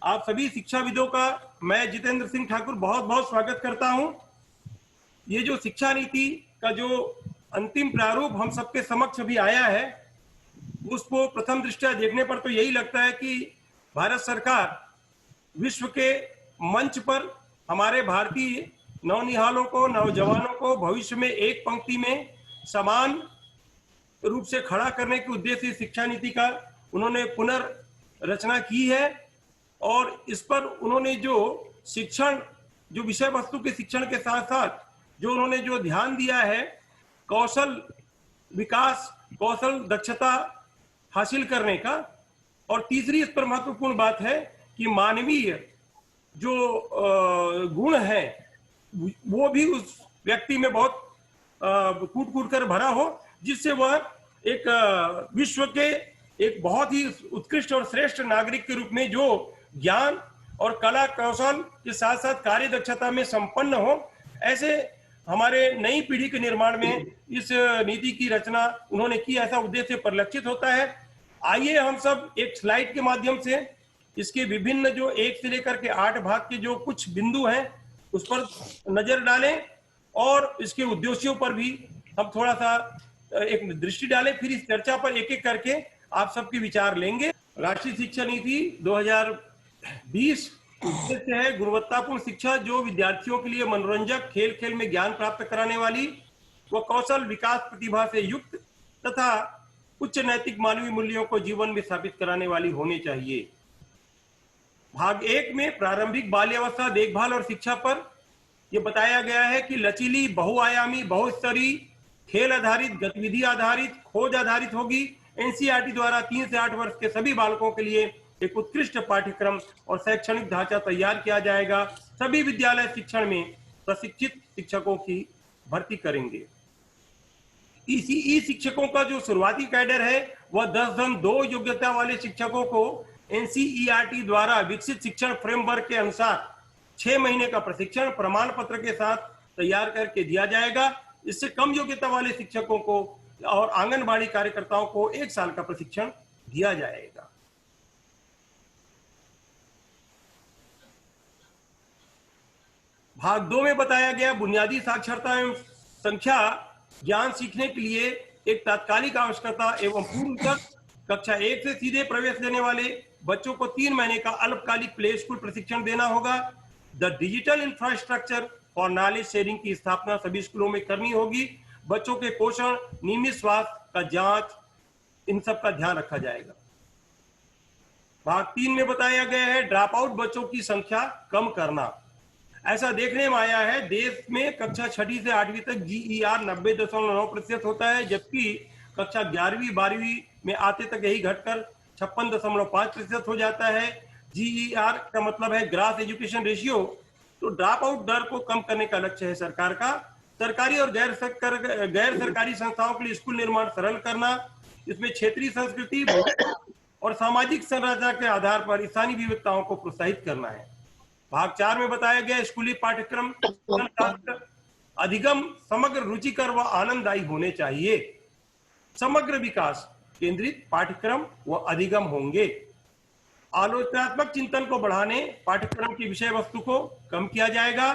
आप सभी शिक्षाविदों का मैं जितेंद्र सिंह ठाकुर बहुत बहुत स्वागत करता हूं। ये जो शिक्षा नीति का जो अंतिम प्रारूप हम सबके समक्ष अभी आया है, उसको प्रथम दृष्टया देखने पर तो यही लगता है कि भारत सरकार विश्व के मंच पर हमारे भारतीय नौनिहालों को, नौजवानों को भविष्य में एक पंक्ति में समान रूप से खड़ा करने के उद्देश्य से शिक्षा नीति का उन्होंने पुनर्रचना की है। और इस पर उन्होंने जो शिक्षण, जो विषय वस्तु के शिक्षण के साथ साथ जो उन्होंने जो ध्यान दिया है कौशल विकास, कौशल दक्षता हासिल करने का, और तीसरी इस पर महत्वपूर्ण बात है कि मानवीय जो गुण है वो भी उस व्यक्ति में बहुत कूट कूट कर भरा हो, जिससे वह एक विश्व के एक बहुत ही उत्कृष्ट और श्रेष्ठ नागरिक के रूप में जो ज्ञान और कला कौशल के साथ साथ कार्य दक्षता में संपन्न हो, ऐसे हमारे नई पीढ़ी के निर्माण में इस नीति की रचना उन्होंने की, ऐसा उद्देश्य परिलक्षित होता है। आइए हम सब एक स्लाइड के माध्यम से इसके विभिन्न जो 1 से लेकर के 8 भाग के जो कुछ बिंदु हैं उस पर नजर डालें और इसके उद्देश्यों पर भी हम थोड़ा सा एक दृष्टि डालें। फिर इस चर्चा पर एक एक करके आप सबके विचार लेंगे। राष्ट्रीय शिक्षा नीति 2020 उद्देश्य है गुणवत्तापूर्ण शिक्षा जो विद्यार्थियों के लिए मनोरंजक, खेल खेल में ज्ञान प्राप्त कराने वाली व कौशल विकास प्रतिभा से युक्त तथा उच्च नैतिक मानवीय मूल्यों को जीवन में स्थापित कराने वाली होनी चाहिए। भाग 1 में प्रारंभिक बाल्यावस्था देखभाल और शिक्षा पर यह बताया गया है कि लचीली, बहुआयामी, बहुस्तरीय, खेल आधारित, गतिविधि आधारित, खोज आधारित होगी। एनसीईआरटी द्वारा 3 से 8 वर्ष के सभी बालकों के लिए एक उत्कृष्ट पाठ्यक्रम और शैक्षणिक ढांचा तैयार किया जाएगा। सभी विद्यालय शिक्षण में प्रशिक्षित शिक्षकों की भर्ती करेंगे। ई शिक्षकों का जो शुरुआती कैडर है वह 10.2 योग्यता वाले शिक्षकों को एनसीईआरटी द्वारा विकसित शिक्षण फ्रेमवर्क के अनुसार 6 महीने का प्रशिक्षण प्रमाण पत्र के साथ तैयार करके दिया जाएगा। इससे कम योग्यता वाले शिक्षकों को और आंगनबाड़ी कार्यकर्ताओं को 1 साल का प्रशिक्षण दिया जाएगा। भाग 2 में बताया गया बुनियादी साक्षरता एवं संख्या ज्ञान सीखने के लिए एक तात्कालिक आवश्यकता एवं पूर्वतः कक्षा 1 से सीधे प्रवेश लेने वाले बच्चों को 3 महीने का अल्पकालिक प्ले स्कूल प्रशिक्षण देना होगा। The digital infrastructure for knowledge sharing की स्थापना सभी स्कूलों में करनी होगी। बच्चों के पोषण, नियमित स्वास्थ्य का जांच, इन सब का ध्यान रखा जाएगा। भाग 3 में बताया गया है ड्रॉप आउट बच्चों की संख्या कम करना। ऐसा देखने में आया है देश में कक्षा 6ठी से 8वीं तक GER 90.9% होता है, जबकि कक्षा 11वीं 12वीं में आते तक यही घटकर 56.5% हो जाता है। GER का मतलब है ग्रास एजुकेशन रेशियो। तो ड्रॉप आउट दर को कम करने का लक्ष्य है सरकार का। सरकारी और गैर सरकारी संस्थाओं के लिए स्कूल निर्माण सरल करना, इसमें क्षेत्रीय संस्कृति और सामाजिक संरचना के आधार पर स्थानीय विविधताओं को प्रोत्साहित करना है। भाग 4 में बताया गया स्कूली पाठ्यक्रम अधिगम समग्र, रुचिकर व आनंददायी होने चाहिए। समग्र विकास केंद्रित पाठ्यक्रम व अधिगम होंगे। आलोचनात्मक चिंतन को बढ़ाने पाठ्यक्रम की विषय वस्तु को कम किया जाएगा।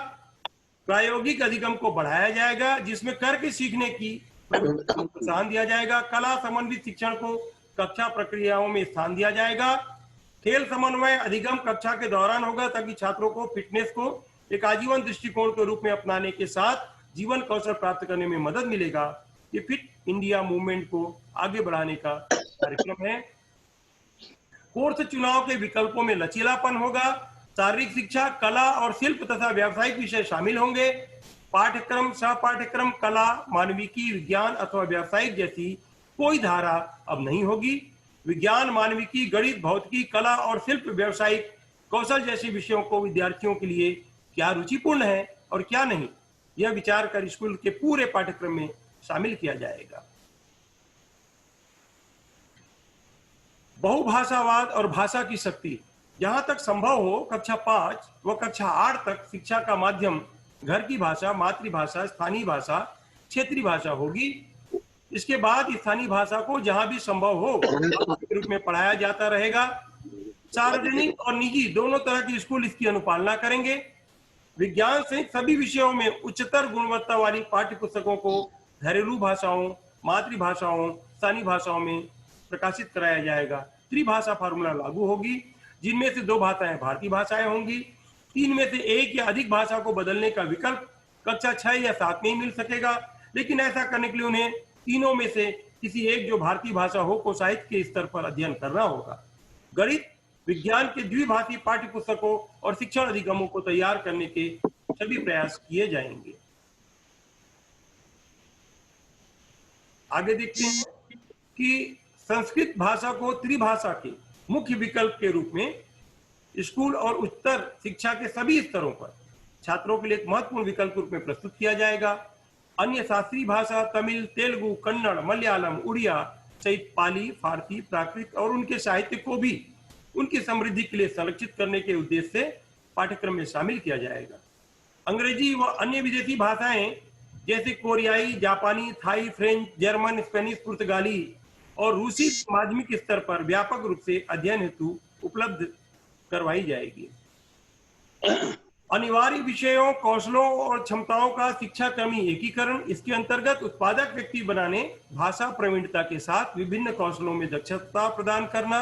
प्रायोगिक अधिगम को बढ़ाया जाएगा जिसमें करके सीखने की प्रोत्साहन दिया जाएगा। कला समन्वित शिक्षण को कक्षा प्रक्रियाओं में स्थान दिया जाएगा। खेल समन्वय अधिगम कक्षा के दौरान होगा ताकि छात्रों को फिटनेस को एक आजीवन दृष्टिकोण के रूप में अपनाने के साथ जीवन कौशल प्राप्त करने में मदद मिलेगा। ये फिट इंडिया मूवमेंट को आगे बढ़ाने का कार्यक्रम है। कोर्स चुनाव के विकल्पों में लचीलापन होगा। शारीरिक शिक्षा, कला और शिल्प तथा व्यावसायिक विषय शामिल होंगे। पाठ्यक्रम, सह पाठ्यक्रम, कला, मानविकी, विज्ञान अथवा व्यावसायिक जैसी कोई धारा अब नहीं होगी। विज्ञान, मानविकी, गणित, भौतिकी, कला और शिल्प, व्यावसायिक कौशल जैसे विषयों को विद्यार्थियों के लिए क्या रुचिपूर्ण है और क्या नहीं, यह विचार कर स्कूल के पूरे पाठ्यक्रम में शामिल किया जाएगा। बहुभाषावाद और भाषा की शक्ति, जहां तक संभव हो कक्षा 5 व कक्षा 8 तक शिक्षा का माध्यम घर की भाषा, मातृभाषा, स्थानीय भाषा, क्षेत्रीय भाषा होगी। इसके बाद स्थानीय भाषा को जहां भी संभव हो के रूप में पढ़ाया जाता रहेगा। सार्वजनिक और निजी दोनों तरह के स्कूल इसकी अनुपालना करेंगे। विज्ञान सहित सभी विषयों में उच्चतर गुणवत्ता वाली पाठ्य पुस्तकों को घरेलू भाषाओं, मातृभाषाओं, स्थानीय भाषाओं में प्रकाशित कराया जाएगा। त्रिभाषा फार्मूला लागू होगी, जिनमें से 2 भाषाएं भारतीय भाषाएं होंगी। 3 में से 1 या अधिक भाषा को बदलने का विकल्प कक्षा 6 या 7 में ही मिल सकेगा, लेकिन ऐसा करने के लिए उन्हें तीनों में से किसी एक जो भारतीय भाषा हो को साहित्य के स्तर पर अध्ययन करना होगा। गणित विज्ञान के द्विभाषी पाठ्य पुस्तकों और शिक्षण अधिगमों को तैयार करने के सभी प्रयास किए जाएंगे। आगे देखते हैं कि संस्कृत भाषा को त्रिभाषा के मुख्य विकल्प के रूप में स्कूल और उच्चतर शिक्षा के सभी स्तरों पर छात्रों के लिए एक महत्वपूर्ण विकल्प रूप में प्रस्तुत किया जाएगा। अन्य शास्त्रीय भाषा तमिल, तेलुगु, कन्नड़, मलयालम, उड़िया सहित पाली, फारसी, प्राकृत और उनके साहित्य को भी उनकी समृद्धि के लिए संरक्षित करने के उद्देश्य से पाठ्यक्रम में शामिल किया जाएगा। अंग्रेजी व अन्य विदेशी भाषाएं जैसे कोरियाई, जापानी, थाई, फ्रेंच, जर्मन, स्पेनिश, पुर्तगाली और रूसी माध्यमिक स्तर पर व्यापक रूप से अध्ययन हेतु उपलब्ध करवाई जाएगी। अनिवार्य विषयों, कौशलों और क्षमताओं का शिक्षाक्रमी एकीकरण, इसके अंतर्गत उत्पादक व्यक्ति बनाने, भाषा प्रवीणता के साथ विभिन्न कौशलों में दक्षता प्रदान करना।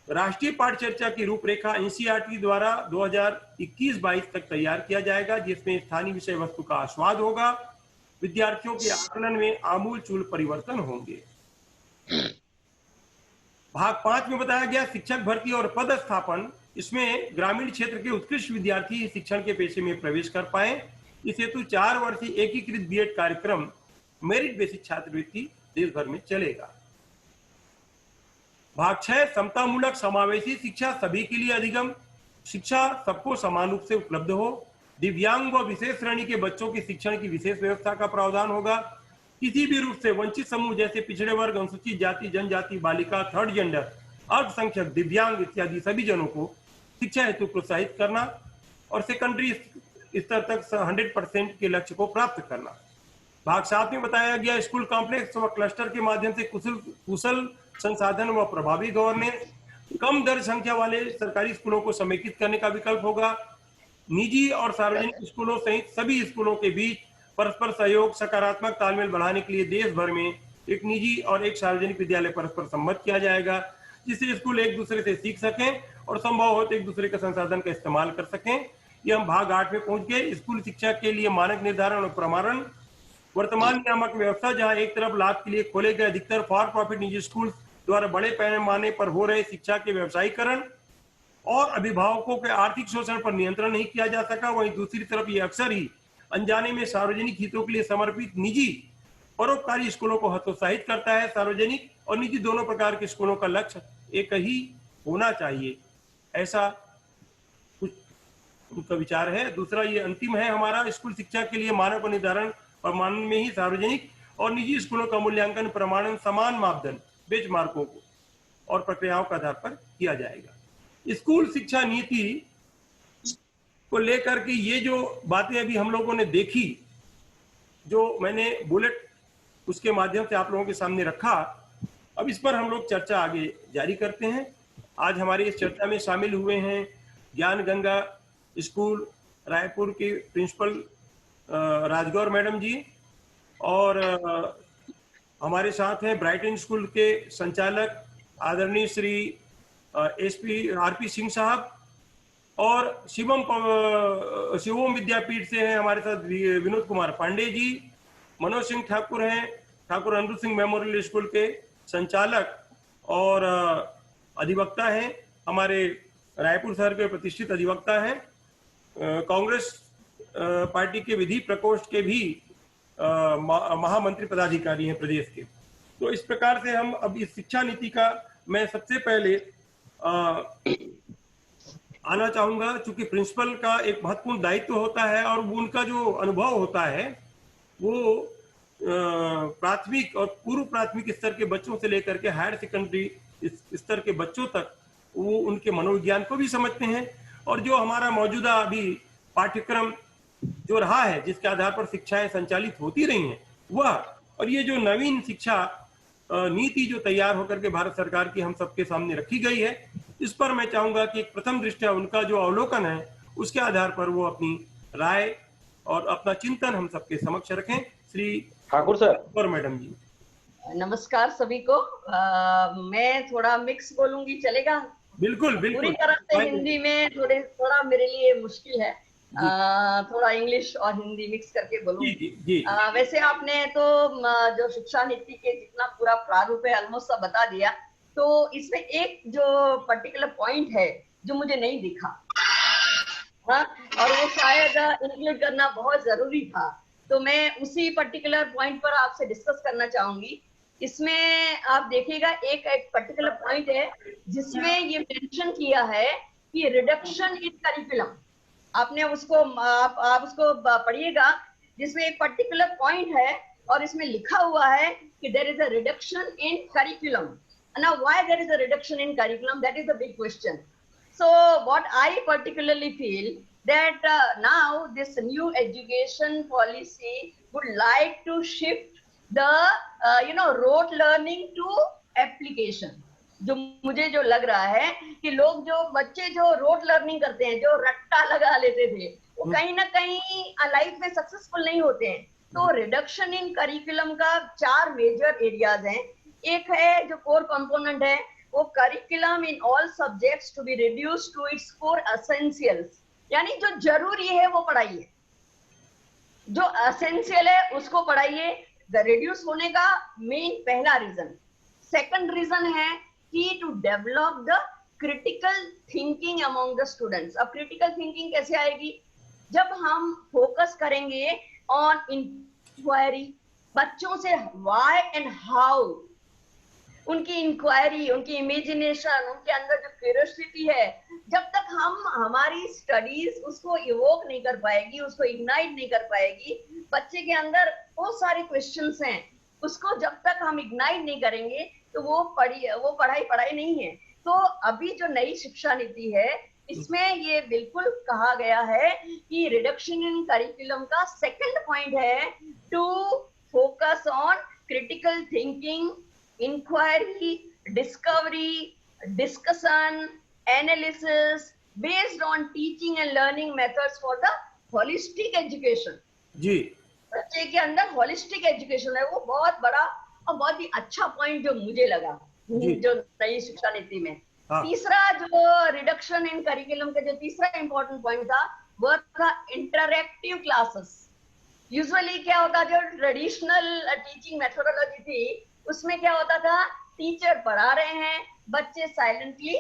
राष्ट्रीय पाठ्यचर्या की रूपरेखा एनसीईआरटी द्वारा 2021-22 तक तैयार किया जाएगा, जिसमें स्थानीय विषय वस्तु का आस्वाद होगा। विद्यार्थियों के आकलन में आमूलचूल परिवर्तन होंगे। भाग 5 में बताया गया शिक्षक भर्ती और पदस्थापन। इसमें ग्रामीण क्षेत्र के उत्कृष्ट विद्यार्थी शिक्षण के पेशे में प्रवेश कर पाए, इस हेतु 4 वर्षीय एकीकृत बीएड कार्यक्रम मेरिट बेसिक छात्रवृत्ति देश भर में चलेगा। भाग 6 समतामूलक समावेशी शिक्षा सभी के लिए अधिगम, शिक्षा सबको समान रूप से उपलब्ध हो। दिव्यांग व विशेष श्रेणी के बच्चों के शिक्षण की विशेष व्यवस्था का प्रावधान होगा। किसी भी रूप से वंचित समूह जैसे पिछड़े वर्ग, अनुसूचित जाति, जनजाति, बालिका, थर्ड जेंडर, अल्पसंख्यक, दिव्यांग इत्यादि सभी जनों को शिक्षा हेतु प्रोत्साहित करना और सेकेंडरी स्तर तक 100% के लक्ष्य को प्राप्त करना। भाग 7 में बताया गया स्कूल कॉम्प्लेक्स व क्लस्टर के माध्यम से कुशल संसाधन व प्रभावी गवर्नेंस, कम दर संख्या वाले सरकारी स्कूलों को समेकित करने का विकल्प होगा। निजी और सार्वजनिक स्कूलों सहित सभी स्कूलों के बीच परस्पर सहयोग, सकारात्मक तालमेल बढ़ाने के लिए देश भर में एक निजी और एक सार्वजनिक विद्यालय परस्पर सम्मत किया जाएगा, जिससे स्कूल एक दूसरे से सीख सकें और संभव हो तो एक दूसरे का संसाधन का इस्तेमाल कर सकें। ये हम भाग 8 में पहुंच गए। स्कूल शिक्षा के लिए मानक निर्धारण और प्रमाणन। वर्तमान नियामक व्यवस्था, जहां एक तरफ लाभ के लिए खोले गए अधिकतर फॉर प्रॉफिट निजी स्कूल द्वारा बड़े पैमाने पर हो रहे शिक्षा के व्यवसायीकरण और अभिभावकों के आर्थिक शोषण पर नियंत्रण नहीं किया जा सका, वहीं दूसरी तरफ ये अक्सर ही अनजाने में सार्वजनिक हितों के लिए समर्पित निजी परोपकारी स्कूलों को हतोत्साहित करता है। सार्वजनिक और निजी दोनों प्रकार के स्कूलों का लक्ष्य एक ही होना चाहिए, ऐसा कुछ उनका विचार है। दूसरा ये अंतिम है हमारा, स्कूल शिक्षा के लिए मानक निर्धारण प्रमाणन में ही सार्वजनिक और निजी स्कूलों का मूल्यांकन प्रमाणन समान मापदंड बेंचमार्कों को और प्रक्रियाओं के आधार पर किया जाएगा। स्कूल शिक्षा नीति को लेकर के ये जो बातें अभी हम लोगों ने देखी, जो मैंने बुलेट उसके माध्यम से आप लोगों के सामने रखा, अब इस पर हम लोग चर्चा आगे जारी करते हैं। आज हमारी इस चर्चा में शामिल हुए हैं ज्ञान गंगा स्कूल रायपुर के प्रिंसिपल राजगौर मैडम जी, और हमारे साथ हैं ब्राइटन स्कूल के संचालक आदरणीय श्री आरपी सिंह साहब, और शिवम विद्यापीठ से हैं हमारे साथ विनोद कुमार पांडे जी, मनोज सिंह ठाकुर हैं, ठाकुर अनिरुद्ध सिंह मेमोरियल स्कूल के संचालक और अधिवक्ता हैं, हमारे रायपुर शहर के प्रतिष्ठित अधिवक्ता हैं, कांग्रेस पार्टी के विधि प्रकोष्ठ के भी महामंत्री पदाधिकारी हैं प्रदेश के। तो इस प्रकार से हम अब इस शिक्षा नीति का मैं सबसे पहले आना चाहूंगा, चूंकि प्रिंसिपल का एक महत्वपूर्ण दायित्व होता है और उनका जो अनुभव होता है वो प्राथमिक और पूर्व प्राथमिक स्तर के बच्चों से लेकर के हायर सेकेंडरी स्तर के बच्चों तक वो उनके मनोविज्ञान को भी समझते हैं, और जो हमारा मौजूदा अभी पाठ्यक्रम जो रहा है जिसके आधार पर शिक्षाएं संचालित होती रही हैं वह, और ये जो नवीन शिक्षा नीति जो तैयार होकर के भारत सरकार की हम सबके सामने रखी गई है, इस पर मैं चाहूंगा कि एक प्रथम दृष्टया उनका जो अवलोकन है उसके आधार पर वो अपनी राय और अपना चिंतन हम सबके समक्ष रखें। श्री ठाकुर सर और मैडम जी। नमस्कार सभी को। मैं थोड़ा मिक्स बोलूंगी, चलेगा? बिल्कुल पूरी बिल्कुल। तरह से हिंदी में थोड़ा मेरे लिए मुश्किल है। थोड़ा इंग्लिश और हिंदी मिक्स करके बोलूंगी। जी जी। वैसे आपने तो जो शिक्षा नीति के जितना पूरा प्रारूप है ऑलमोस्ट सब बता दिया। तो इसमें एक जो पर्टिकुलर पॉइंट है जो मुझे नहीं दिखा, हाँ, और वो शायद इंक्लूड करना बहुत जरूरी था, तो मैं उसी पर्टिकुलर पॉइंट पर आपसे डिस्कस करना चाहूंगी। इसमें आप देखिएगा एक पर्टिकुलर पॉइंट है जिसमें ये मेंशन किया है कि रिडक्शन इन करिकुलम। आपने उसको आप उसको पढ़िएगा, जिसमें एक पर्टिकुलर पॉइंट है और इसमें लिखा हुआ है कि there is a reduction in curriculum. Now why there is a reduction in curriculum, that is the big question. So what I particularly feel that now this new education policy would like to shift the rote learning to application. जो मुझे जो लग रहा है कि लोग जो बच्चे जो रोट लर्निंग करते हैं, जो रट्टा लगा लेते थे, वो कहीं ना कहीं लाइफ में सक्सेसफुल नहीं होते हैं। तो रिडक्शन इन करिकुलम का 4 मेजर एरियाज हैं। एक है जो कोर कंपोनेंट है, वो curriculum in all subjects to be reduced to its core essentials, यानी जो जरूरी है वो पढ़ाइए, जो एसेंशियल है उसको पढ़ाइए। रिड्यूस होने का मेन पहला रीजन। सेकंड रीजन है कि to develop the critical thinking among the students. अब क्रिटिकल थिंकिंग कैसे आएगी? जब हम फोकस करेंगे ऑन इंक्वायरी, बच्चों से व्हाई एंड हाउ, उनकी इंक्वायरी, उनकी इमेजिनेशन, उनके अंदर जो क्यूरियोसिटी है, जब तक हम हमारी स्टडीज उसको इवोक नहीं कर पाएगी, उसको इग्नाइट नहीं कर पाएगी, बच्चे के अंदर बहुत सारे क्वेश्चंस हैं, उसको जब तक हम इग्नाइट नहीं करेंगे तो वो पढ़ाई नहीं है। तो अभी जो नई शिक्षा नीति है इसमें ये बिल्कुल कहा गया है कि रिडक्शन इन करिकुलम का सेकंड पॉइंट है to focus on critical thinking, inquiry, discovery, discussion, analysis based on teaching and learning methods for the holistic education. जी, बच्चे के अंदर holistic education है, वो बहुत बड़ा और बहुत ही अच्छा पॉइंट जो मुझे लगा जो नई शिक्षा नीति में। तीसरा जो रिडक्शन इन करिकुलम का जो तीसरा इंपॉर्टेंट पॉइंट था वो था इंटरैक्टिव क्लासेस। यूजुअली क्या होता, जो ट्रेडिशनल टीचिंग मेथोडोलॉजी थी उसमें क्या होता था, टीचर पढ़ा रहे हैं, बच्चे साइलेंटली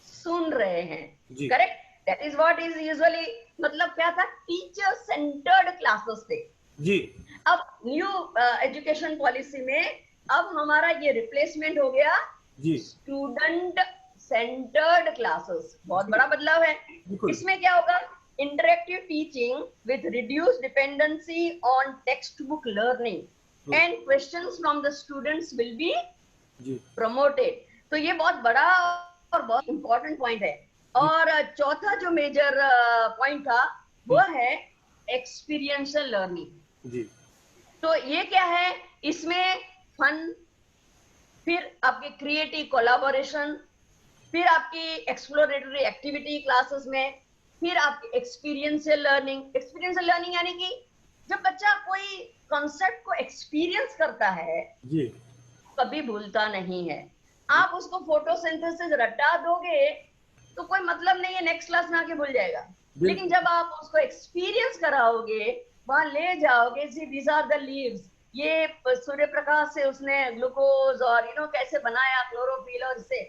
सुन रहे हैं, correct? That is what is usually, मतलब क्या था, टीचर सेंटर्ड क्लासेस थे जी। अब न्यू एजुकेशन पॉलिसी में अब हमारा ये रिप्लेसमेंट हो गया जी स्टूडेंट सेंटर्ड क्लासेस। बहुत बड़ा बदलाव है। इसमें क्या होगा, interactive teaching with reduced dependency on text book learning and questions from the students will be promoted. तो ये बहुत बड़ा और बहुत इंपॉर्टेंट पॉइंट है। और चौथा जो मेजर पॉइंट था वो है एक्सपीरियंशियल लर्निंग जी। तो ये क्या है, इसमें फन, फिर आपकी क्रिएटिव कोलैबोरेशन, फिर आपकी एक्सप्लोरेटरी एक्टिविटी क्लासेस में, फिर आपकी एक्सपीरियंशियल लर्निंग। एक्सपीरियंशियल लर्निंग यानी कि जब बच्चा कोई कॉन्सेप्ट को एक्सपीरियंस करता है जी, कभी भूलता नहीं है। आप उसको फोटोसिंथेसिस रटा दोगे तो कोई मतलब नहीं है, नेक्स्ट क्लास में आके भूल जाएगा। लेकिन जब आप उसको एक्सपीरियंस कराओगे, वहां ले जाओगे, see these are the leaves, ये सूर्य प्रकाश से उसने ग्लूकोज और कैसे बनाया, क्लोरोफिल और से,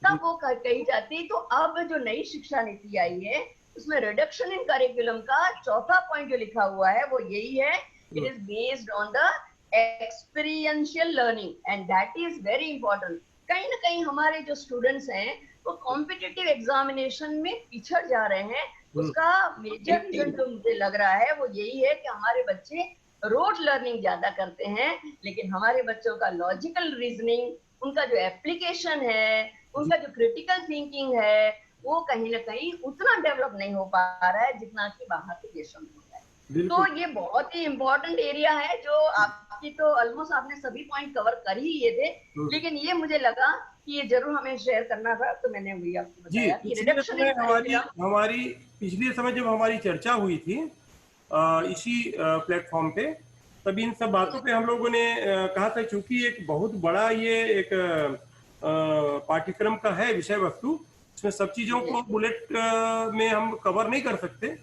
तब वो कही जाती। तो अब जो नई शिक्षा नीति आई है उसमें रिडक्शन इन करिकुलम का चौथा पॉइंट जो लिखा हुआ है वो यही है, it is based on the experiential learning and that is very important. कहीं ना कहीं हमारे जो स्टूडेंट्स हैं वो कॉम्पिटिटिव एग्जामिनेशन में पिछड़ जा रहे हैं। उसका मेजर रीजन जो मुझे लग रहा है वो यही है कि हमारे बच्चे रोट लर्निंग ज्यादा करते हैं, लेकिन हमारे बच्चों का लॉजिकल रीजनिंग, उनका जो एप्लीकेशन है, उनका जो क्रिटिकल थिंकिंग है, वो कहीं ना कहीं उतना डेवलप नहीं हो पा रहा है जितना कि बाहर के देशों में होता है। तो ये बहुत ही इम्पोर्टेंट एरिया है जो आपकी तो ऑलमोस्ट आपने सभी पॉइंट कवर कर ही लिए थे, लेकिन ये मुझे लगा कि ये जरूर हमें शेयर करना था, तो मैंने वही आपको जी। बताया कि रिडक्शन इन हमारी करिकुलम। हमारी पिछले समय जब हमारी चर्चा हुई थी इसी प्लेटफॉर्म पे, तभी इन सब बातों पे हम लोगों ने कहा था, क्योंकि एक बहुत बड़ा ये एक पाठ्यक्रम का है विषय वस्तु, इसमें सब चीजों को बुलेट में हम कवर नहीं कर सकते,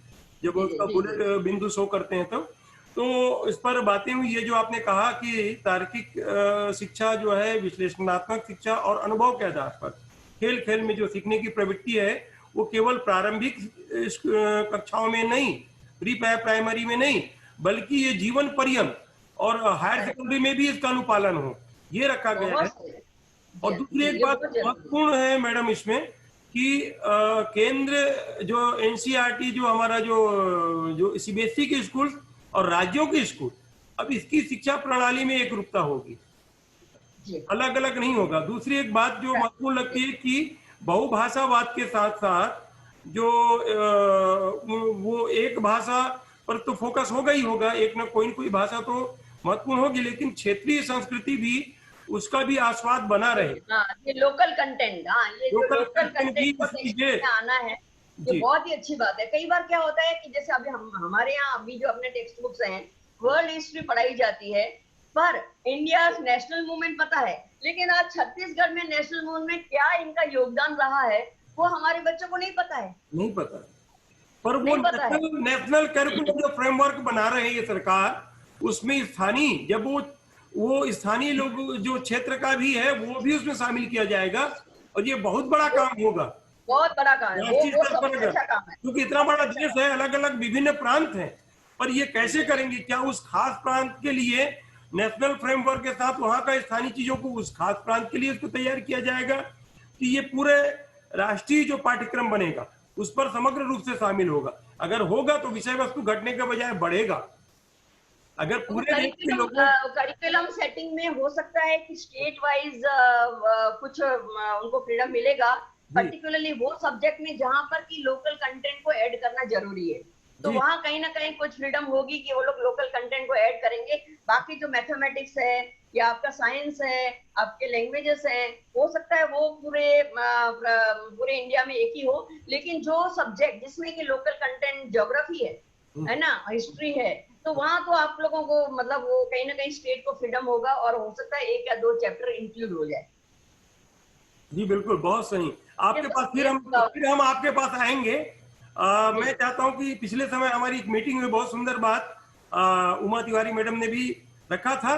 जब उसका बुलेट बिंदु शो करते हैं तो इस पर बातें हुई। ये जो आपने कहा कि तार्किक शिक्षा जो है, विश्लेषणात्मक शिक्षा और अनुभव के आधार पर खेल खेल में जो सीखने की प्रवृत्ति है, वो केवल प्रारंभिक कक्षाओं में नहीं, प्री प्राइमरी में नहीं, बल्कि ये जीवन पर्यंत और हायर सेकेंडरी में भी इसका अनुपालन हो, ये रखा गया है। और दूसरी एक बात महत्वपूर्ण है मैडम इसमें कि केंद्र जो एनसीईआरटी जो हमारा जो सीबीएसई के स्कूल और राज्यों के स्कूल, अब इसकी शिक्षा प्रणाली में एक रूपता होगी, अलग अलग नहीं होगा। दूसरी एक बात जो महत्वपूर्ण लगती है कि बहुभाषावाद के साथ साथ जो वो एक भाषा पर तो फोकस होगा ही होगा, एक ना कोई भाषा तो महत्वपूर्ण होगी, लेकिन क्षेत्रीय संस्कृति भी, उसका भी आस्वाद बना रहे। ये लोकल कंटेंट, ये जो लोकल कंटेंट को चीजें में आना है, ये बहुत ही अच्छी बात है। कई बार क्या होता है कि जैसे अभी हमारे यहाँ अभी जो अपने टेक्स्ट बुक्स हैं, वर्ल्ड हिस्ट्री पढ़ाई जाती है, पर इंडिया नेशनल मूवमेंट पता है, लेकिन आज छत्तीसगढ़ में नेशनल मूवमेंट क्या इनका योगदान रहा है, वो हमारे बच्चों को नहीं पता है। नहीं पता, पर वो नेशनल करिकुलम जो फ्रेमवर्क बना रहे हैं ये सरकार, उसमें स्थानीय, जब वो स्थानीय लोग जो क्षेत्र का भी है वो भी उसमें शामिल किया जाएगा, और ये बहुत बड़ा काम होगा, बहुत बड़ा काम है, वो सबसे अच्छा काम है, क्योंकि इतना बड़ा देश है, अलग अलग विभिन्न प्रांत हैं, पर ये कैसे करेंगे, क्या उस खास प्रांत के लिए नेशनल फ्रेमवर्क के साथ वहां का स्थानीय चीजों को उस खास प्रांत के लिए उसको तैयार किया जाएगा, कि ये पूरे राष्ट्रीय जो पाठ्यक्रम बनेगा उस पर समग्र रूप से शामिल होगा। अगर होगा तो विषय वस्तु घटने के बजाय बढ़ेगा। अगर पूरे करिकुलम सेटिंग में हो सकता है कि स्टेट वाइज कुछ उनको फ्रीडम मिलेगा, पर्टिकुलरली वो सब्जेक्ट में जहां पर कि लोकल कंटेंट को ऐड करना जरूरी है, तो वहां कहीं ना कहीं कुछ फ्रीडम होगी कि वो लोग लोकल कंटेंट को ऐड करेंगे। बाकी जो मैथमेटिक्स है या आपका साइंस है, आपके लैंग्वेजेस है, हो सकता है वो पूरे इंडिया में एक ही हो, लेकिन जो सब्जेक्ट जिसमें कि लोकल कंटेंट ज्योग्राफी है ना, हिस्ट्री है, तो वहां तो आप लोगों को मतलब वो कहीं ना कहीं स्टेट को फ्रीडम होगा, और हो सकता है 1 या 2 चैप्टर इंक्लूड हो जाए। जी बिल्कुल, बहुत सही। आपके पास फिर हम आपके पास आएंगे। मैं चाहता हूं कि पिछले समय हमारी एक मीटिंग में बहुत सुंदर बात उमा तिवारी मैडम ने भी रखा था,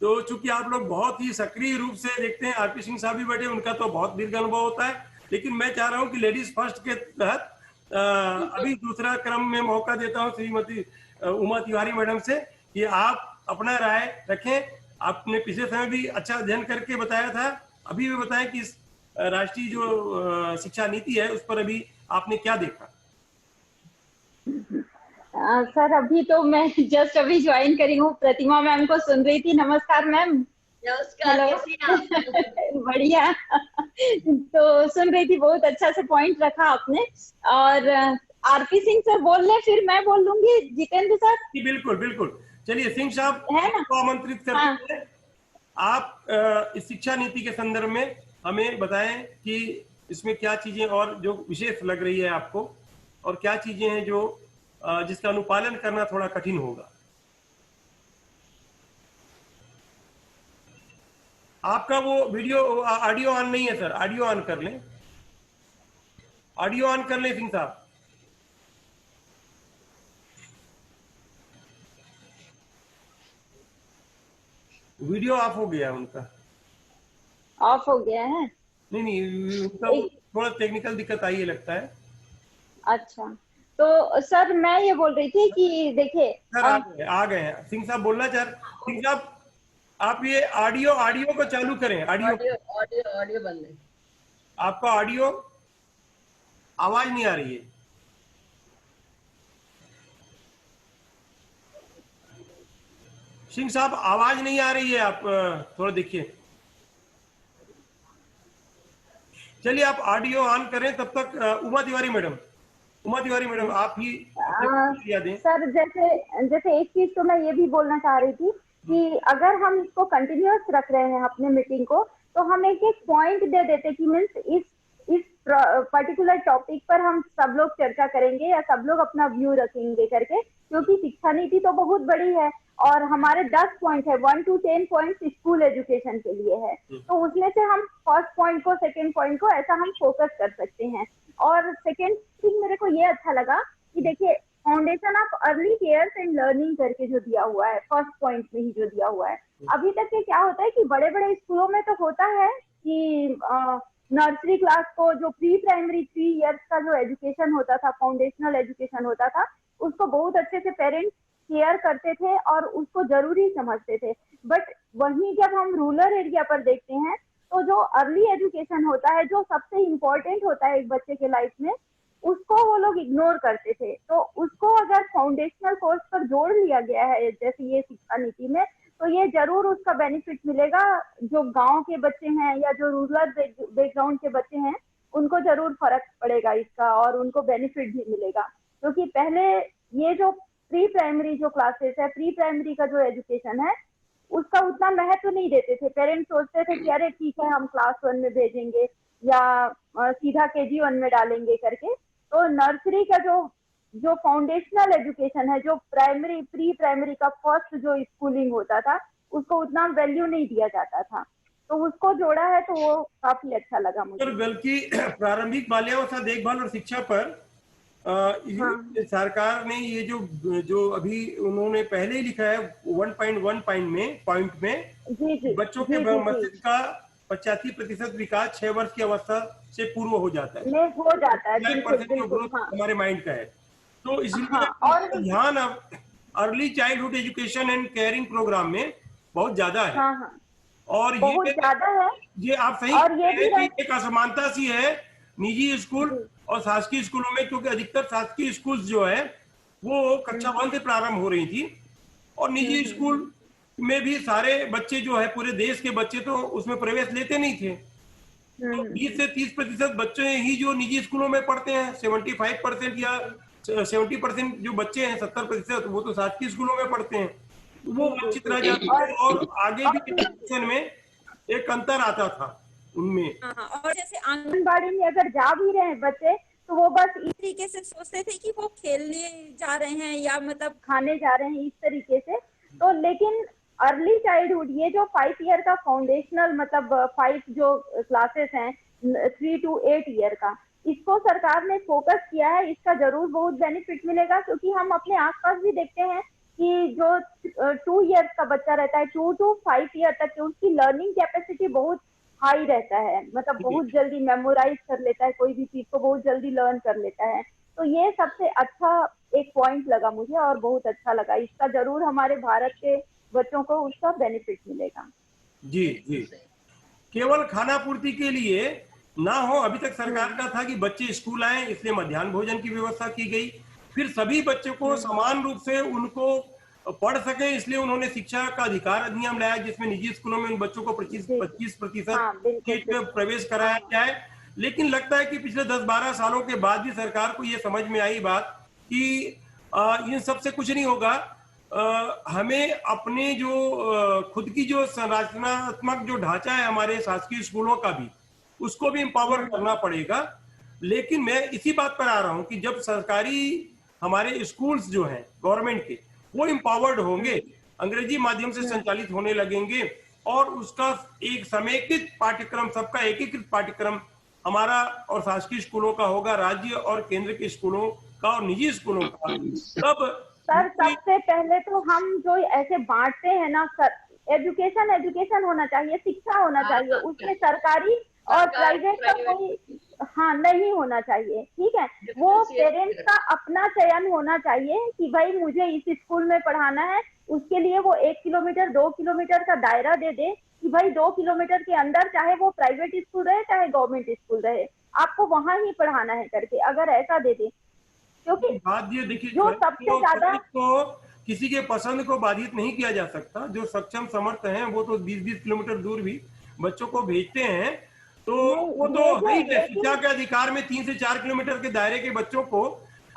तो चूंकि आप लोग बहुत ही सक्रिय रूप से देखते हैं, आरपी सिंह साहब भी बैठे, उनका तो बहुत दीर्घ अनुभव होता है, लेकिन मैं चाह रहा हूं कि लेडीज फर्स्ट के तहत अभी दूसरा क्रम में मौका देता हूं श्रीमती उमा तिवारी मैडम से कि आप अपना राय रखें। आपने पिछले समय भी अच्छा अध्ययन करके बताया था, अभी भी बताएं कि इस राष्ट्रीय जो शिक्षा नीति है उस पर अभी आपने क्या देखा। सर अभी तो मैं जस्ट अभी ज्वाइन करी हूँ, प्रतिमा मैम को सुन रही थी। नमस्कार मैम। नमस्कार। बढ़िया। तो सुन रही थी, बहुत अच्छा से पॉइंट रखा आपने। और आरपी सिंह सर बोल रहे, फिर मैं बोल लूंगी जितेंद्र सर। जी बिल्कुल बिल्कुल, चलिए सिंह साहब को आमंत्रित करते हैं। आप इस शिक्षा नीति के संदर्भ में हमें बताएं कि इसमें क्या चीजें और जो विशेष लग रही है आपको, और क्या चीजें हैं जो जिसका अनुपालन करना थोड़ा कठिन होगा। आपका वो वीडियो ऑडियो ऑन नहीं है सर, ऑडियो ऑन कर लें, ऑडियो ऑन कर लें सिंह साहब। वीडियो ऑफ हो गया उनका। ऑफ हो गया है? नहीं उनका थोड़ा टेक्निकल दिक्कत आई है लगता है। अच्छा, तो सर मैं ये बोल रही थी कि देखिए सर आ गए हैं सिंह साहब, बोलना चाह रहे सिंह साहब, आप ये ऑडियो को चालू करें। ऑडियो बंद है, आपका ऑडियो आवाज नहीं आ रही है। सिंह साहब आवाज नहीं आ रही है, आप थोड़ा देखिए। चलिए आप ऑडियो ऑन करें, तब तक उमा तिवारी मैडम उमा तिवारी मैडम, आप ही यादें। सर जैसे जैसे एक चीज तो मैं ये भी बोलना चाह रही थी कि अगर हम इसको कंटिन्यूअस रख रहे हैं अपने मीटिंग को, तो हम एक एक पॉइंट दे देते कि मीन्स इस पर्टिकुलर टॉपिक पर हम सब लोग चर्चा करेंगे या सब लोग अपना व्यू रखेंगे करके, क्योंकि शिक्षा नीति तो बहुत बड़ी है और हमारे 10 पॉइंट है, 1 to 10 पॉइंट स्कूल एजुकेशन के लिए है, तो उसमें से हम फर्स्ट पॉइंट को, सेकेंड पॉइंट को ऐसा हम फोकस कर सकते हैं। और सेकेंड थिंग मेरे को ये अच्छा लगा कि देखिए foundation of early cares and learning करके जो दिया हुआ है फर्स्ट पॉइंट में ही जो दिया हुआ है, अभी तक के क्या होता है कि बड़े बड़े स्कूलों में तो होता है कि नर्सरी क्लास को जो प्री प्राइमरी 3 इयर्स का जो एजुकेशन होता था, फाउंडेशनल एजुकेशन होता था, उसको बहुत अच्छे से पेरेंट्स केयर करते थे और उसको जरूरी समझते थे। बट वहीं जब हम रूरल एरिया पर देखते हैं तो जो अर्ली एजुकेशन होता है, जो सबसे इम्पोर्टेंट होता है एक बच्चे के लाइफ में, उसको वो लोग इग्नोर करते थे। तो उसको अगर फाउंडेशनल कोर्स पर जोड़ लिया गया है जैसे ये शिक्षा नीति में, तो ये जरूर उसका बेनिफिट मिलेगा। जो गांव के बच्चे हैं या जो रूरल बैकग्राउंड के बच्चे हैं, उनको जरूर फर्क पड़ेगा इसका और उनको बेनिफिट भी मिलेगा। क्योंकि पहले ये जो प्री प्राइमरी जो क्लासेस है, प्री प्राइमरी का जो एजुकेशन है, उसका उतना महत्व नहीं देते थे। पेरेंट्स सोचते थे कि अरे ठीक है हम क्लास 1 में भेजेंगे या सीधा KG 1 में डालेंगे करके। तो नर्सरी का जो फाउंडेशनल एजुकेशन है, जो प्राइमरी प्री प्राइमरी का फर्स्ट जो स्कूलिंग होता था, उसको उतना वैल्यू नहीं दिया जाता था, तो उसको जोड़ा है तो वो काफी अच्छा लगा मुझे। बल्कि प्रारंभिक बाल्यावस्था देखभाल और शिक्षा पर सरकार ने ये जो अभी उन्होंने पहले ही लिखा है 1.1 पॉइंट में जी, बच्चों के मस्तिष्क का 85% विकास 6 वर्ष की अवस्था से पूर्व हो जाता है, हो जाता है, बिल्कुल, हमारे माइंड का है। तो इसलिए और ध्यान early childhood education and caring program में बहुत ज्यादा है। और बहुत ज्यादा है, ये आप सही और ये भी एक असमानता सी है निजी स्कूल और शासकीय स्कूलों में, क्योंकि अधिकतर शासकीय स्कूल जो है वो कक्षा 1 से प्रारंभ हो रही थी और निजी स्कूल में भी सारे बच्चे जो है, पूरे देश के बच्चे तो उसमें प्रवेश लेते नहीं थे। तो 20 से 30% बच्चे ही जो निजी स्कूलों में पढ़ते हैं, 75% या 70% जो बच्चे हैं, 70% वो तो शासकीय स्कूलों में पढ़ते हैं, वो वंचित रह जाते थे और आगे भी एजुकेशन में एक अंतर आता था उनमें। और जैसे आंगनबाड़ी में अगर जा भी रहे हैं बच्चे, तो वो बस इस तरीके से सोचते थे कि वो खेलने जा रहे हैं या मतलब खाने जा रहे हैं, इस तरीके से। तो लेकिन अर्ली चाइल्डहुड, ये जो 5 ईयर का फाउंडेशनल मतलब 5 जो क्लासेस हैं 3 to 8 ईयर का, इसको सरकार ने फोकस किया है। इसका जरूर बहुत बेनिफिट मिलेगा, क्योंकि हम अपने आसपास भी देखते हैं कि जो 2 ईयर्स का बच्चा रहता है, 2 to 5 ईयर तक की, उसकी लर्निंग कैपेसिटी बहुत हाई रहता है, मतलब बहुत जल्दी मेमोराइज कर लेता है, कोई भी चीज को बहुत जल्दी लर्न कर लेता है। तो ये सबसे अच्छा एक पॉइंट लगा मुझे और बहुत अच्छा लगा। इसका जरूर हमारे भारत के बच्चों को उसका बेनिफिट मिलेगा। जी जी, केवल खाना पूर्ति के लिए ना हो, अभी तक सरकार का था कि बच्चे स्कूल आए, इसलिए मध्याह्न भोजन की व्यवस्था की गई, फिर सभी बच्चों को समान रूप से उनको पढ़ सके, इसलिए उन्होंने शिक्षा का अधिकार अधिनियम लाया, जिसमें निजी स्कूलों में उन बच्चों को 25% सीट में प्रवेश कराया जाए। लेकिन लगता है कि पिछले 10-12 सालों के बाद भी सरकार को यह समझ में आई बात कि इन सबसे कुछ नहीं होगा, हमें अपने जो खुद की जो संरचनात्मक जो ढांचा है हमारे शासकीय स्कूलों का भी, उसको भी एम्पावर करना पड़ेगा। लेकिन मैं इसी बात पर आ रहा हूं कि जब सरकारी हमारे स्कूल्स जो हैं गवर्नमेंट के, वो एम्पावर्ड होंगे, अंग्रेजी माध्यम से संचालित होने लगेंगे और उसका एक समेकित पाठ्यक्रम, सबका एकीकृत पाठ्यक्रम हमारा और शासकीय स्कूलों का होगा, राज्य और केंद्र के स्कूलों का और निजी स्कूलों का, तब सर सबसे पहले तो हम जो ऐसे बांटते हैं ना सर, एजुकेशन होना चाहिए, शिक्षा होना चाहिए, उसमें सरकारी और प्राइवेट का कोई नहीं होना चाहिए, ठीक है। वो पेरेंट्स का अपना चयन होना चाहिए कि भाई मुझे इस स्कूल में पढ़ाना है, उसके लिए वो 1 किलोमीटर 2 किलोमीटर का दायरा दे दे कि भाई 2 किलोमीटर के अंदर चाहे वो प्राइवेट स्कूल रहे चाहे गवर्नमेंट स्कूल रहे, आपको वहां ही पढ़ाना है करके, अगर ऐसा दे दे। क्योंकि बात ये देखिए, जो सबसे ज्यादा तो किसी के पसंद को बाधित नहीं किया जा सकता। जो सक्षम समर्थ हैं वो तो 20-20 किलोमीटर दूर भी बच्चों को भेजते हैं, तो शिक्षा के अधिकार में 3 से 4 किलोमीटर के दायरे के बच्चों को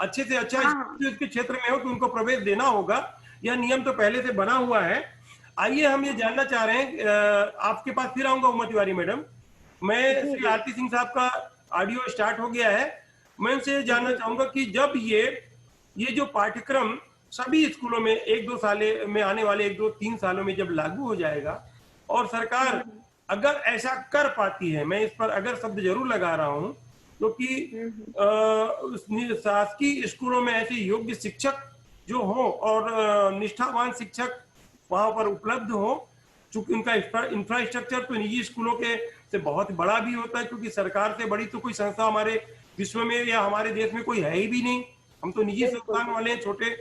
अच्छे से अच्छा हाँ। उसके क्षेत्र में हो तो उनको प्रवेश देना होगा। यह नियम तो पहले से बना हुआ है। आइए हम ये जानना चाह रहे हैं, आपके पास फिर आऊंगा उमा तिवारी मैडम। मैं जी, श्री जी। आरती सिंह साहब का ऑडियो स्टार्ट हो गया है। मैं उनसे ये जानना चाहूंगा कि जब ये जो पाठ्यक्रम सभी स्कूलों में 1-2 साल में आने वाले 1-2-3 सालों में जब लागू हो जाएगा और सरकार अगर ऐसा कर पाती है, मैं इस पर अगर शब्द जरूर लगा रहा हूं, क्योंकि शासकीय स्कूलों में ऐसे योग्य शिक्षक जो हो और निष्ठावान शिक्षक वहां पर उपलब्ध हो, चूंकि उनका इंफ्रास्ट्रक्चर तो निजी स्कूलों के से बहुत बड़ा भी होता है, क्योंकि सरकार से बड़ी तो कोई संस्था हमारे विश्व में या हमारे देश में कोई है ही भी नहीं। हम तो निजी संस्थान वाले हैं, छोटे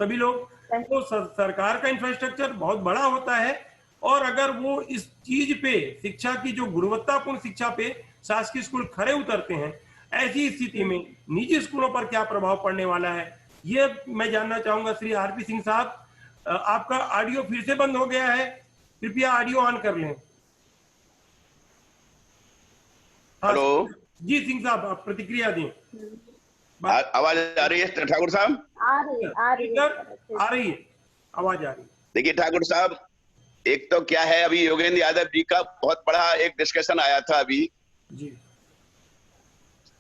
सभी लोग। तो सरकार का इंफ्रास्ट्रक्चर बहुत बड़ा होता है, और अगर वो इस चीज पे, शिक्षा की जो गुणवत्तापूर्ण शिक्षा पे शासकीय स्कूल खरे उतरते हैं, ऐसी स्थिति में निजी स्कूलों पर क्या प्रभाव पड़ने वाला है, ये मैं जानना चाहूंगा। श्री आरपी सिंह साहब, आपका ऑडियो फिर से बंद हो गया है, कृपया ऑडियो ऑन कर लें। हेलो जी सिंह साहब, आप प्रतिक्रिया दें। आवाज आ रही है ठाकुर साहब? आ रही है आ रही है, आवाज आ रही है। देखिए ठाकुर साहब, एक तो क्या है, अभी योगेंद्र यादव जी का बहुत बड़ा एक डिस्कशन आया था अभी जी,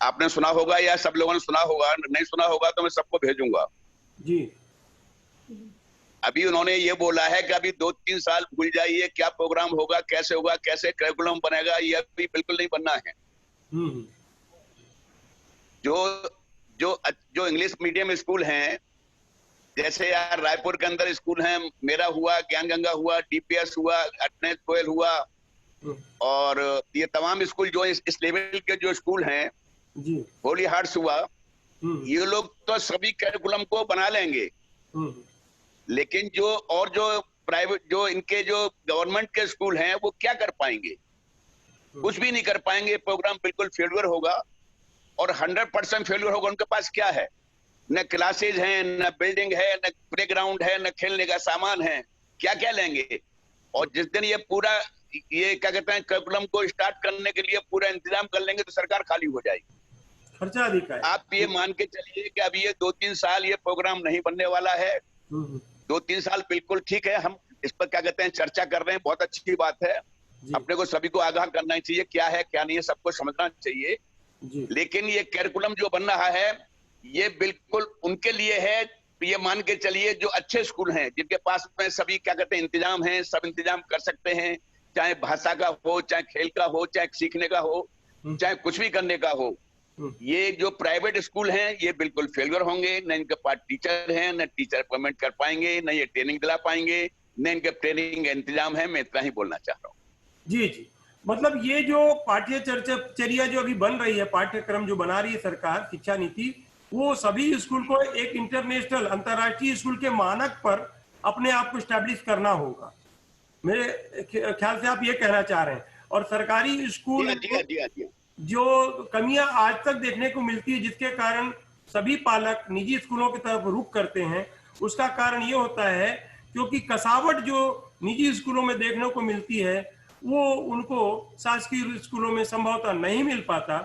आपने सुना होगा या सब लोगों ने सुना होगा, नहीं सुना होगा तो मैं सबको भेजूंगा जी। अभी उन्होंने ये बोला है कि अभी 2-3 साल भूल जाइए, क्या प्रोग्राम होगा, कैसे करिकुलम बनेगा, ये अभी बिल्कुल नहीं बनना है। जो इंग्लिश मीडियम स्कूल हैं, जैसे यार रायपुर के अंदर स्कूल हैं, मेरा हुआ, ज्ञान गंगा हुआ, डीपीएस हुआ, अटनेस कोयल हुआ, और ये तमाम स्कूल जो इस लेवल के जो स्कूल हैं, होली हार्ट्स हुआ, ये लोग तो सभी करिकुलम को बना लेंगे, लेकिन जो प्राइवेट, जो इनके जो गवर्नमेंट के स्कूल हैं, वो क्या कर पाएंगे? कुछ भी नहीं कर पाएंगे। प्रोग्राम बिल्कुल फेलियर होगा, और 100% फेलियर होगा। उनके पास क्या है? न क्लासेज हैं, न बिल्डिंग है, न प्लेग्राउंड है, न खेलने का सामान है, क्या क्या लेंगे? और जिस दिन ये पूरा ये क्या कहते हैं करिकुलम को स्टार्ट करने के लिए पूरा इंतजाम कर लेंगे तो सरकार खाली हो जाएगी, खर्चा अधिक है। आप ये मान के चलिए कि अभी ये 2-3 साल ये प्रोग्राम नहीं बनने वाला है। 2-3 साल बिल्कुल ठीक है, हम इस पर क्या कहते हैं चर्चा कर रहे हैं, बहुत अच्छी बात है। अपने को सभी को आगाह करना चाहिए, क्या है क्या नहीं है, सबको समझना चाहिए। लेकिन ये करिकुलम जो बन रहा है, ये बिल्कुल उनके लिए है, ये मान के चलिए जो अच्छे स्कूल हैं, जिनके पास में सभी क्या कहते हैं इंतजाम है, सब इंतजाम कर सकते हैं, चाहे भाषा का हो, चाहे खेल का हो, चाहे सीखने का हो, चाहे कुछ भी करने का हो। ये जो प्राइवेट स्कूल हैं, ये बिल्कुल फेलियर होंगे। न इनके पास टीचर हैं, न टीचर अपॉइंटमेंट कर पाएंगे, न ये ट्रेनिंग दिला पाएंगे, न इनके ट्रेनिंग का इंतजाम है। मैं इतना ही बोलना चाह रहा हूँ। जी जी, मतलब ये जो पाठ्यचर्या जो अभी बन रही है, पाठ्यक्रम जो बना रही है सरकार, शिक्षा नीति, वो सभी स्कूल को एक इंटरनेशनल, अंतर्राष्ट्रीय स्कूल के मानक पर अपने आप को स्टैब्लिश करना होगा। मेरे ख्याल से आप ये कहना चाह रहे हैं। और सरकारी स्कूल जो कमियां आज तक देखने को मिलती है, जिसके कारण सभी पालक निजी स्कूलों की तरफ रुख करते हैं, उसका कारण ये होता है क्योंकि कसावट जो निजी स्कूलों में देखने को मिलती है, वो उनको शासकीय स्कूलों में संभवतः नहीं मिल पाता।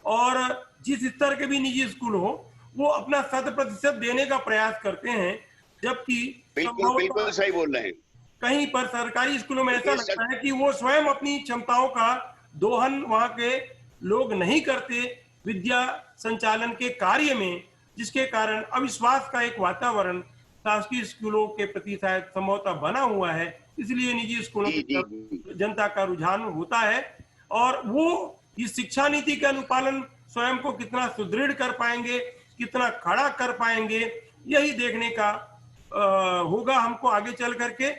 और जिस स्तर के भी निजी स्कूल हो, वो अपना 100% देने का प्रयास करते हैं, जबकि बिल्कुल सही बोल रहे हैं। कहीं पर सरकारी स्कूलों में ऐसा लगता है कि वो स्वयं अपनी क्षमताओं का दोहन वहां के लोग नहीं करते विद्या संचालन के कार्य में, जिसके कारण अविश्वास का एक वातावरण शासकीय स्कूलों के प्रति शायद संभवतः बना हुआ है। इसलिए निजी स्कूलों की जनता का रुझान होता है, और वो इस शिक्षा नीति के अनुपालन स्वयं को कितना सुदृढ़ कर पाएंगे, कितना खड़ा कर पाएंगे, यही देखने का होगा हमको आगे चल करके।